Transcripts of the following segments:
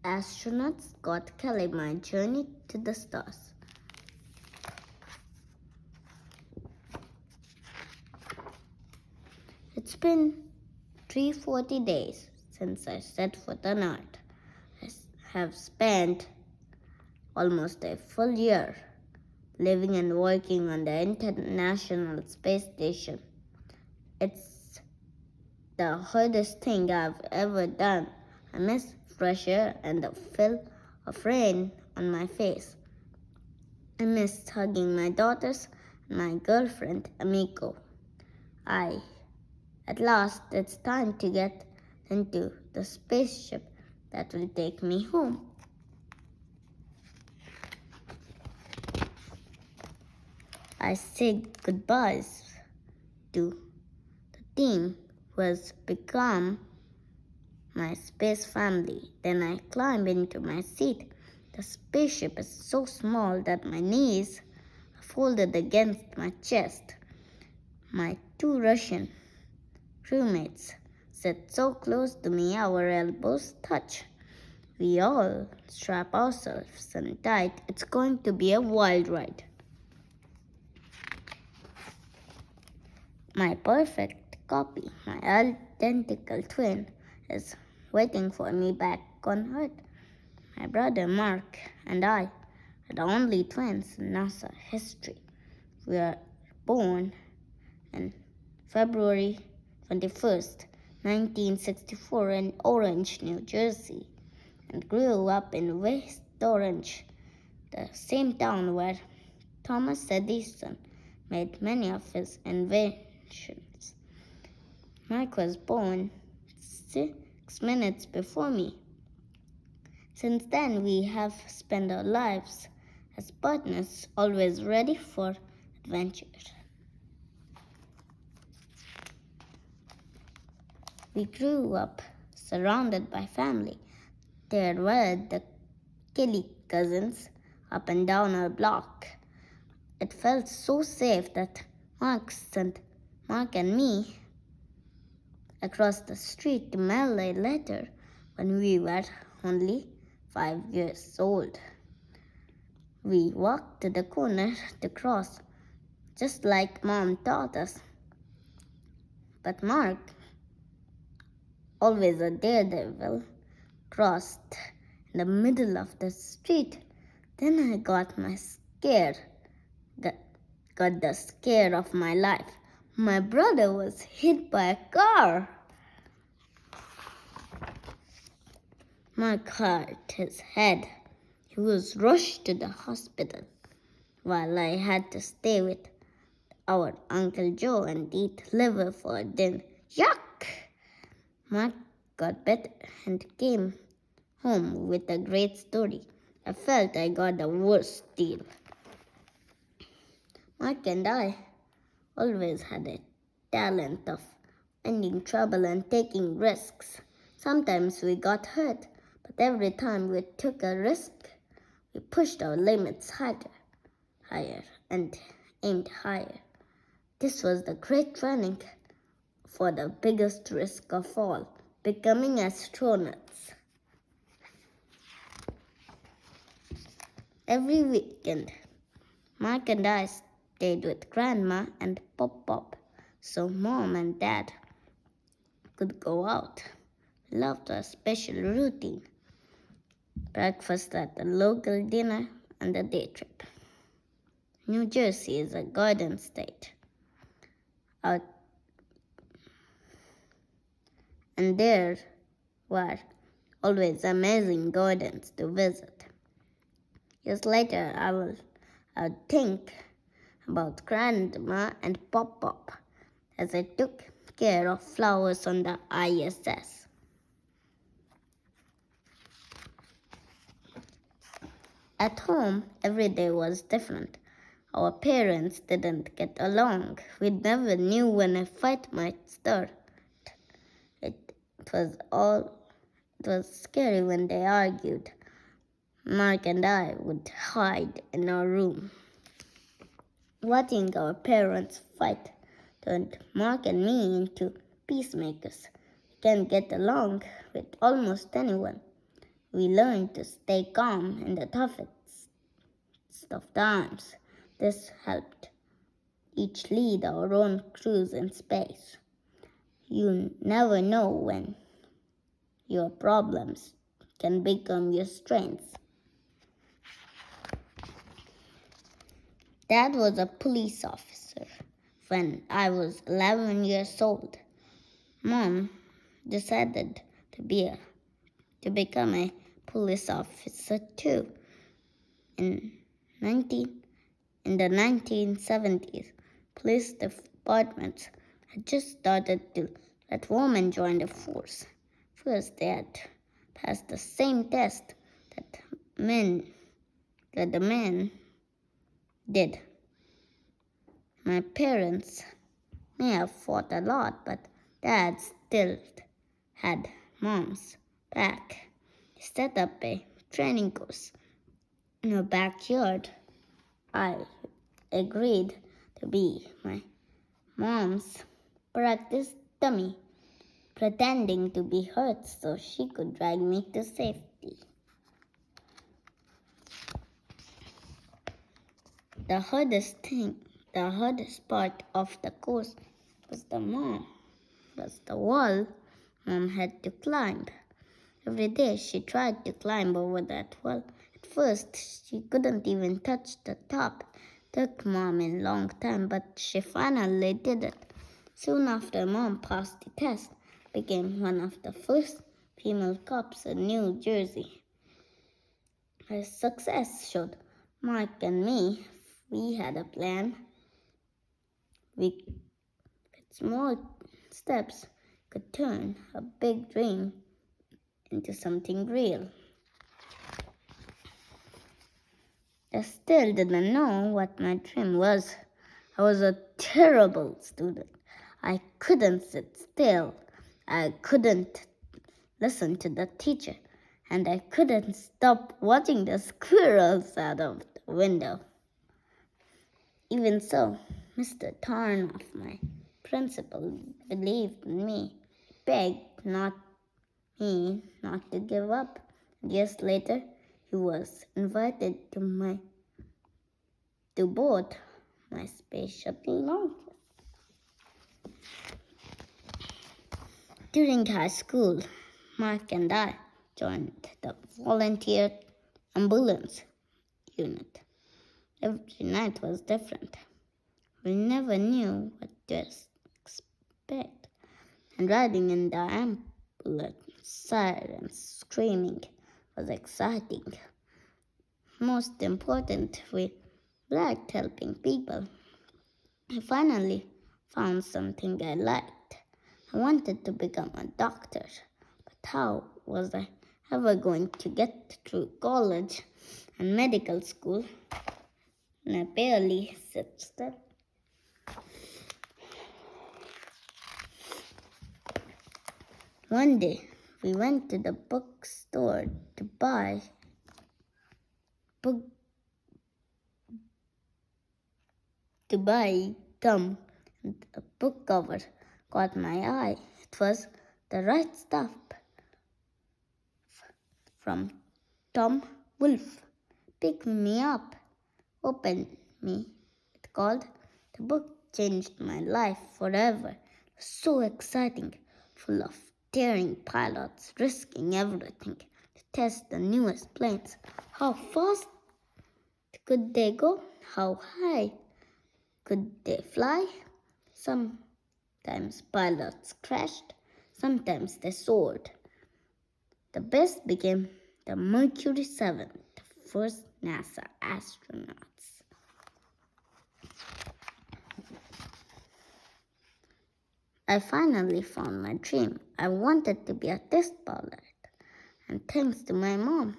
Astronaut Scott Kelly, My Journey to the Stars. It's been 340 days since I set foot on Earth. I have spent almost a full year living and working on the International Space Station. It's the hardest thing I've ever done. I miss fresh air and the feel of rain on my face. I miss hugging my daughters and my girlfriend, Amiko. At last, it's time to get into the spaceship that will take me home. I say goodbyes to the team who has become my space family. Then I climb into my seat. The spaceship is so small that my knees are folded against my chest. My two Russian roommates sit so close to me our elbows touch. We all strap ourselves in tight. It's going to be a wild ride. My perfect copy, my identical twin, is waiting for me back on Earth. My brother Mark and I are the only twins in NASA history. We were born on February 21st, 1964 in Orange, New Jersey, and grew up in West Orange, the same town where Thomas Edison made many of his inventions. Mike was born 6 minutes before me. Since then, we have spent our lives as partners, always ready for adventure. We grew up surrounded by family. There were the Kelly cousins up and down our block. It felt so safe that Mark sent Mark and me across the street to mail a letter when we were only 5 years old. We walked to the corner to cross, just like Mom taught us. But Mark, always a daredevil, crossed in the middle of the street. Then I got the scare of my life. My brother was hit by a car. Mark hurt his head. He was rushed to the hospital, while I had to stay with our Uncle Joe and eat liver for dinner. Yuck! Mark got better and came home with a great story. I felt I got the worst deal. Mark and I always had a talent of finding trouble and taking risks. Sometimes we got hurt, but every time we took a risk, we pushed our limits higher, and aimed higher. This was the great training for the biggest risk of all, becoming astronauts. Every weekend, Mark and I stayed with Grandma and Pop, so Mom and Dad could go out. We loved our special routine: breakfast at the local dinner and a day trip. New Jersey is a garden state, and there were always amazing gardens to visit. Years later, I would think about Grandma and Pop as I took care of flowers on the ISS. At home, every day was different. Our parents didn't get along. We never knew when a fight might start. It was scary when they argued. Mark and I would hide in our room. Watching our parents fight turned Mark and me into peacemakers. We can get along with almost anyone. We learned to stay calm in the toughest of times. This helped each lead our own cruise in space. You never know when your problems can become your strengths. Dad was a police officer when I was 11 years old. Mom decided to become a police officer too. In the 1970s, police departments had just started to let women join the force. First, they had passed the same test that the men did. My parents may have fought a lot, but Dad still had Mom's back. He set up a training course in our backyard. I agreed to be my mom's practice dummy, pretending to be hurt so she could drag me to safety. The hardest part of the course was the wall Mom had to climb. Every day she tried to climb over that wall. At first, she couldn't even touch the top. It took Mom a long time, but she finally did it. Soon after Mom passed the test, became one of the first female cops in New Jersey. Her success showed Mike and me we had a plan. With small steps could turn a big dream into something real. I still didn't know what my dream was. I was a terrible student. I couldn't sit still. I couldn't listen to the teacher. And I couldn't stop watching the squirrels out of the window. Even so, Mr. Tarnoff, my principal, believed in me. He begged me not to give up. And years later, he was invited to board my space shuttle launch. During high school, Mark and I joined the volunteer ambulance unit. Every night was different. We never knew what to expect. And riding in the ambulance, sirens screaming, was exciting. Most important, we liked helping people. I finally found something I liked. I wanted to become a doctor. But how was I ever going to get through college and medical school? And I barely sit still. One day, we went to the bookstore to buy gum, and a book cover caught my eye. It was The Right Stuff from Tom Wolfe. Picked me up, opened me. It called. The book changed my life forever. So exciting, full of daring pilots risking everything to test the newest planes. How fast could they go? How high could they fly? Sometimes pilots crashed, sometimes they soared. The best became the Mercury 7, the first NASA astronauts. I finally found my dream. I wanted to be a test pilot. And thanks to my mom,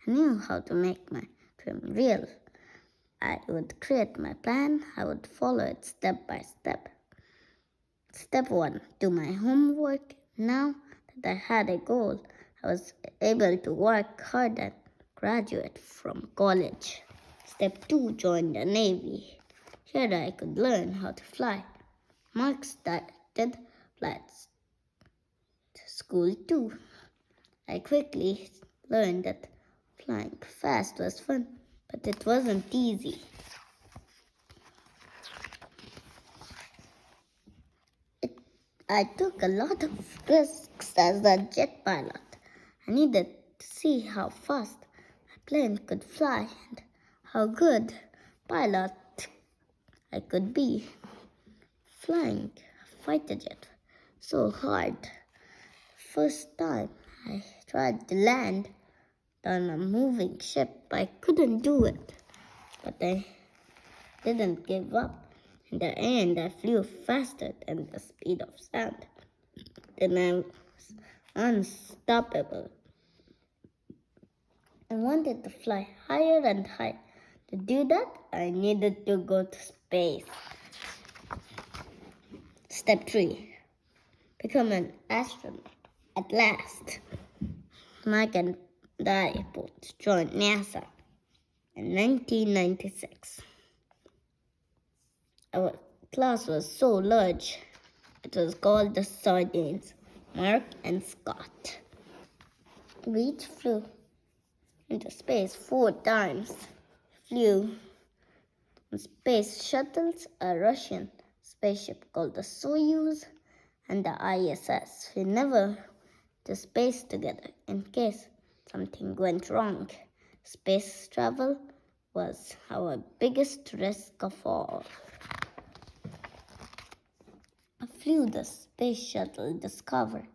I knew how to make my dream real. I would create my plan. I would follow it step by step. Step 1, do my homework. Now that I had a goal, I was able to work hard and graduate from college. Step 2, join the Navy. Here I could learn how to fly. Mark started flight school too. I quickly learned that flying fast was fun, but it wasn't easy. I took a lot of risks as a jet pilot. I needed to see how fast my plane could fly and how good pilot I could be. Flying a fighter jet so hard. First time I tried to land on a moving ship, I couldn't do it, but I didn't give up. In the end, I flew faster than the speed of sound. Then I was unstoppable. I wanted to fly higher and higher. To do that, I needed to go to space. Step 3. Become an astronaut. At last, Mike and I both joined NASA in 1996. Our class was so large, it was called the Sardines, Mark and Scott. We each flew into space 4 times. Flew on space shuttles, a Russian spaceship called the Soyuz, and the ISS. We never went to space together in case something went wrong. Space travel was our biggest risk of all. I flew the space shuttle Discovery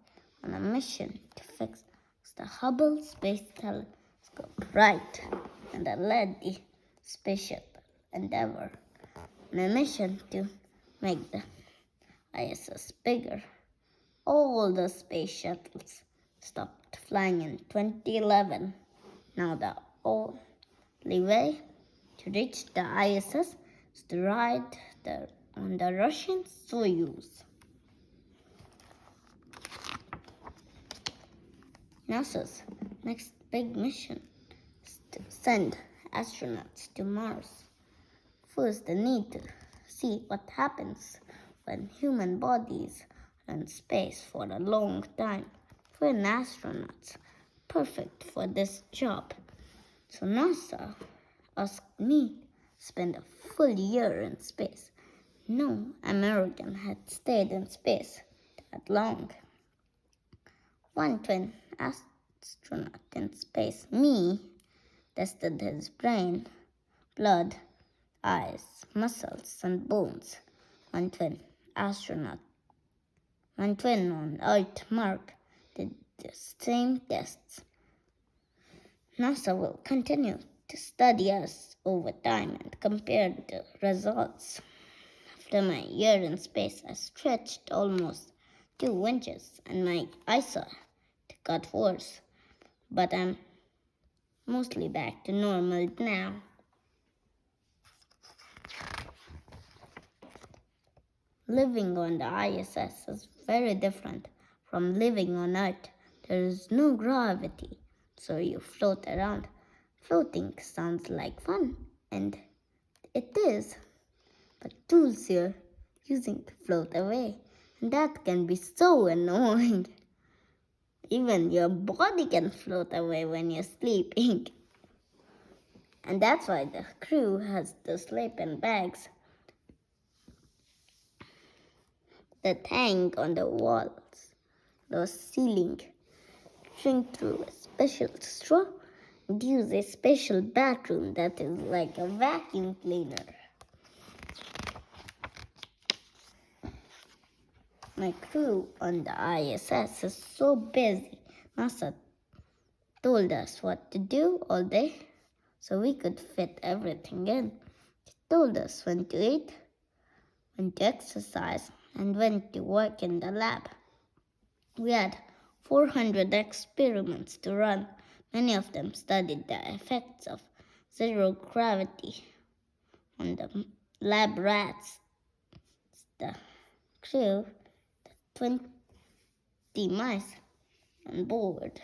on a mission to fix the Hubble Space Telescope right, and I led the space shuttle Endeavour on a mission to make the ISS bigger. All the space shuttles stopped flying in 2011. Now the only way to reach the ISS is to ride on the Russian Soyuz. NASA's next big mission is to send astronauts to Mars. First, they need to see what happens when human bodies are in space for a long time. We're astronauts, perfect for this job. So NASA asked me to spend a full year in space. No American had stayed in space that long. One twin astronaut in space, me, tested his brain, blood, eyes, muscles, and bones. One twin on Earth, Mark, did the same tests. NASA will continue to study us over time and compare the results. After my year in space, I stretched almost 2 inches and my eyesight got worse. But I'm mostly back to normal now. Living on the ISS is very different from living on Earth. There is no gravity, so you float around. Floating sounds like fun, and it is. But tools you're using to float away, and that can be so annoying. Even your body can float away when you're sleeping. And that's why the crew has the sleeping bags that hang on the walls, the ceiling. Drink through a special straw and use a special bathroom that is like a vacuum cleaner. My crew on the ISS is so busy. NASA told us what to do all day so we could fit everything in. They told us when to eat, when to exercise, and when to work in the lab. We had 400 experiments to run. Many of them studied the effects of zero gravity on the lab rats. The crew, the 20 mice on board.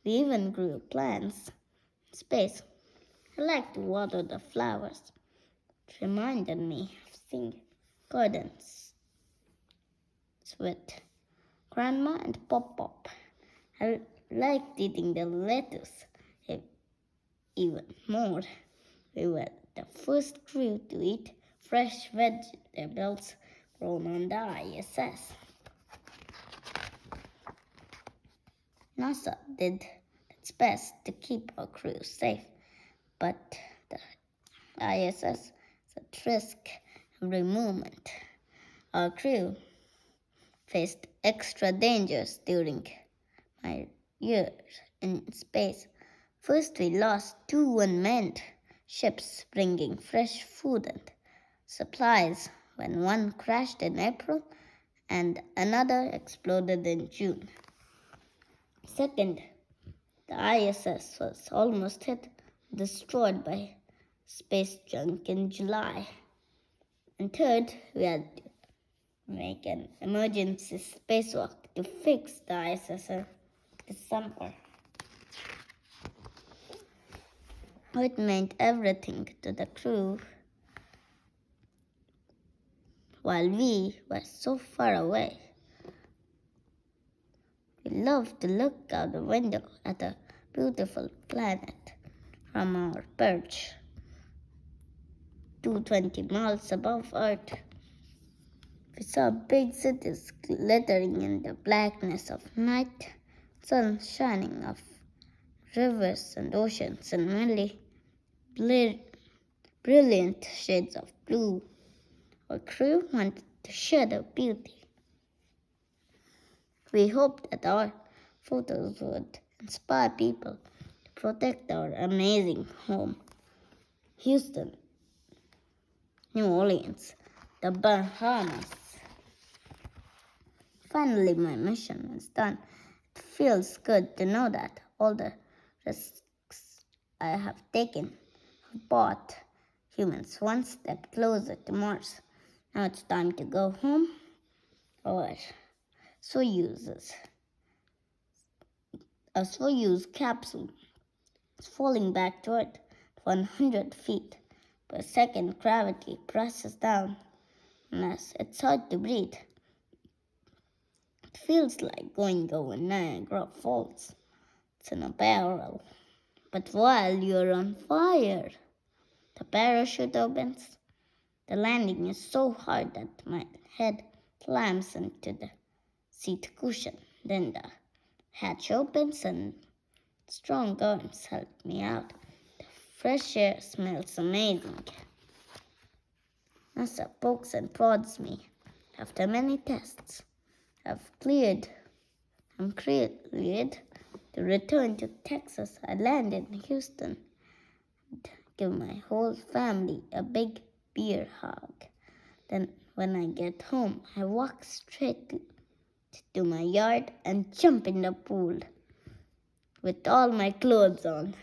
We even grew plants in space. I like to water the flowers. It reminded me of seeing gardens with Grandma and Pop. I liked eating the lettuce even more. We were the first crew to eat fresh vegetables grown on the ISS. NASA did its best to keep our crew safe, but the ISS is at risk every moment. Our crew faced extra dangers during my years in space. First, we lost two unmanned ships bringing fresh food and supplies when one crashed in April and another exploded in June. Second, the ISS was almost destroyed by space junk in July. And third, we had to make an emergency spacewalk to fix the ISS in December. It meant everything to the crew while we were so far away. We loved to look out the window at a beautiful planet from our perch 220 miles above Earth. We saw big cities glittering in the blackness of night, sun shining off rivers and oceans in many brilliant shades of blue. Our crew wanted to share the beauty. We hoped that our photos would inspire people to protect our amazing home. Houston, New Orleans, the Bahamas. Finally, my mission is done. It feels good to know that all the risks I have taken have brought humans one step closer to Mars. Now it's time to go home. Our Soyuz capsule is falling back to Earth 100 feet per second. Gravity presses down on us. It's hard to breathe. It feels like going over Niagara Falls. It's in a barrel. But while you're on fire, the parachute opens. The landing is so hard that my head slams into the seat cushion. Then the hatch opens and strong arms help me out. The fresh air smells amazing. NASA pokes and prods me. After many tests, I'm cleared to return to Texas. I land in Houston and give my whole family a big beer hug. Then when I get home, I walk straight to my yard and jump in the pool with all my clothes on.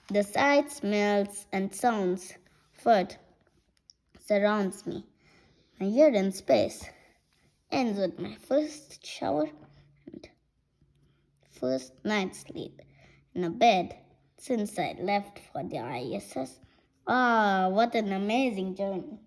The sights, smells, and sounds of Earth surrounds me. My year in space ends with my first shower and first night's sleep in a bed since I left for the ISS. Ah, what an amazing journey!